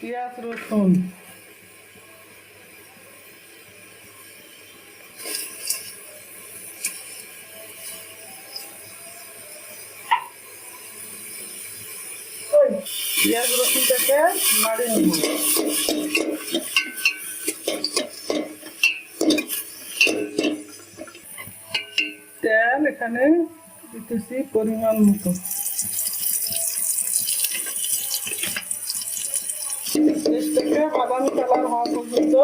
পেঁয়াজ রসুন পেঁয়াজ রসুনটাকে নাড়িয়ে নেব। তেল এখানে দিতেছি পরিমাণ মতো। পেঁয়াজটাকে বাদামি কালার হওয়া পর্যন্ত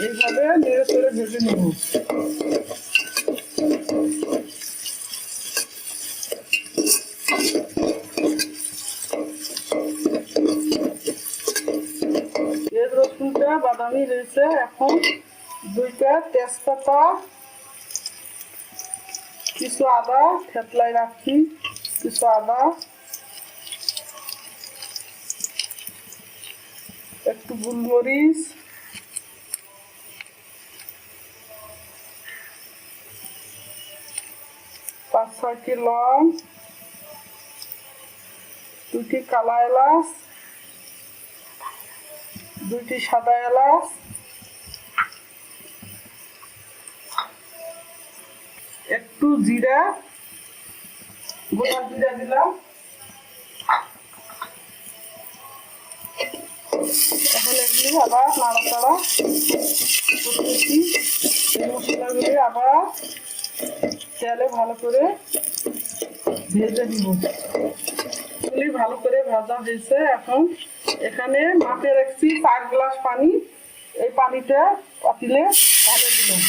এইভাবে নেড়ে চেড়ে ভেজে নেব। পেঁয়াজ রসুনটা বাদামি রয়েছে। এখন দুইটা তেজপাতা, কিছু আদা থেতলায় রাখছি, কিছু আদা, একটু গোলমরিচ, পাঁচ ছয়টি লং, দুটি কালা এলাচ, দুইটি সাদা এলাচ, একটু জিরা, গোটা জিরা দিলাম। এখন এগুলি আবার নাড়াচাড়া করতেছি। এই মশলাগুলি আবার তেলে ভালো করে ভেজে দিব। এগুলি ভালো করে ভাজা হয়েছে। এখন এখানে মাপে রাখছি 4 গ্লাস পানি। এই পানিটা পাতিলে ঢেলে দিলাম।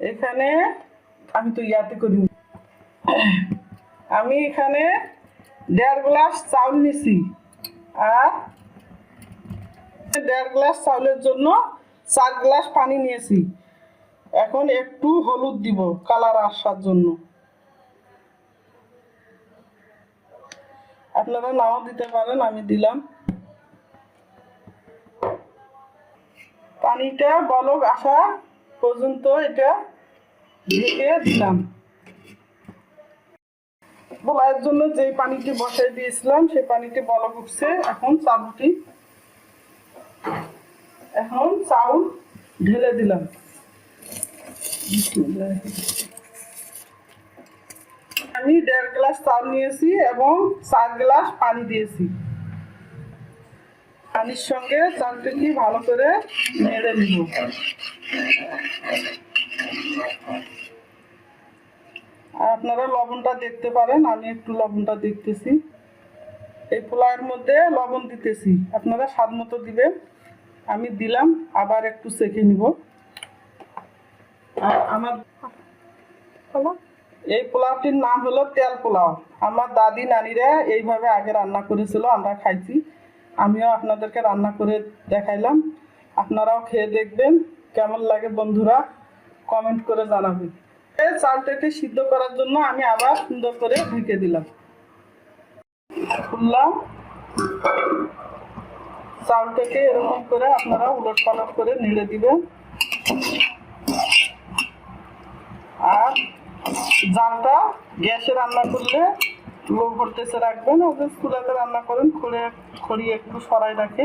এখানে আমি তো ইয়াতে করি, আমি এখানে 1.5 গ্লাস চাউল নিছি, আর 1.5 গ্লাস চাউলের জন্য 4 গ্লাস পানি নিয়েছি। এখন একটু হলুদ দিব কালার আসার জন্য। আপনারা নাও দিতে পারেন, আমি দিলাম। পানিটা বলক আসা পর্যন্ত এটা ঢেকে দিলাম। পোলাওয়ের জন্য যে পানিটি বসাই দিয়েছিলাম সেই পানিটি বলক উঠছে। এখন চাউল ঢেলে দিলাম। আমি 1.5 গ্লাস চাউল নিয়েছি এবং 4 গ্লাস পানি দিয়েছি। পানির সঙ্গে চালটাকে ভালো করে নেড়ে নিব। আপনারা লবণটা দেখতে পারেন, আমি একটু লবণটা দেখতেছি। এই পোলাওয়ের মধ্যে লবণ দিতেছি, আপনারা স্বাদ মতো দিবেন। আমি দিলাম, আবার একটু সেঁকে নিব। আমার এই পোলাওটির নাম হলো তেল পোলাও। আমার দাদি নানিরা এইভাবে আগে রান্না করেছিল, আমরা খাইছি। আমিও আপনাদেরকে রান্না করে দেখাইলাম। আপনারাও খেয়ে দেখবেন কেমন লাগে। বন্ধুরা কমেন্ট করে জানাবেন। এই চালটাকে সিদ্ধ করার জন্য আমি আবার সুন্দর করে ঢেকে দিলাম। খুললাম, চালটাকে এরকম করে আপনারা উলট পালট করে নেড়ে দিবেন। আর জালটা গ্যাসে রান্না করলে লো ভোল্টেজে রাখবেন। ওদের চুলাতে রান্না করেন, খড়িয়ে একটু সরাই রাখে,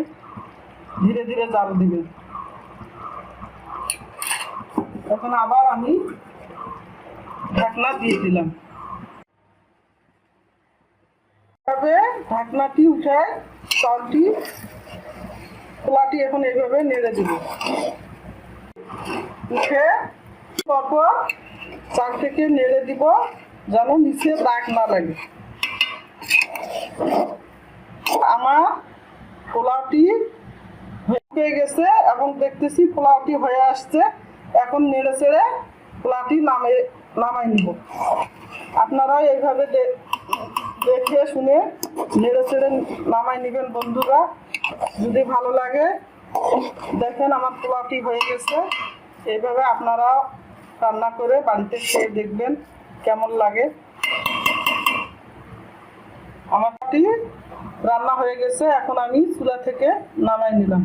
ধীরে ধীরে জাল দিবেন। এখন আবার আমি ঢাকনা দিয়ে দিলাম। তবে ঢাকনাটি উঠায় পোলাটি এখন এইভাবে নেড়ে দিব। উঠে পরপর চালটাকে নেড়ে দিব যেন নিচে দাগ না লাগে। আমার পোলাওটি হয়ে গেছে এবং দেখতেছি পোলাওটি হয়ে আসছে। এখন নেড়ে চেড়ে পোলাওটি নামাই নিব। আপনারা এইভাবে দেখে শুনে নেড়ে চেড়ে নামাই নিবেন। বন্ধুরা যদি ভালো লাগে, দেখেন আমার পোলাওটি হয়ে গেছে। এইভাবে আপনারা রান্না করে বাড়িতে খেয়ে দেখবেন কেমন লাগে। আমারটি রান্না হয়ে গেছে, এখন আমি চুলা থেকে নামাই নিলাম।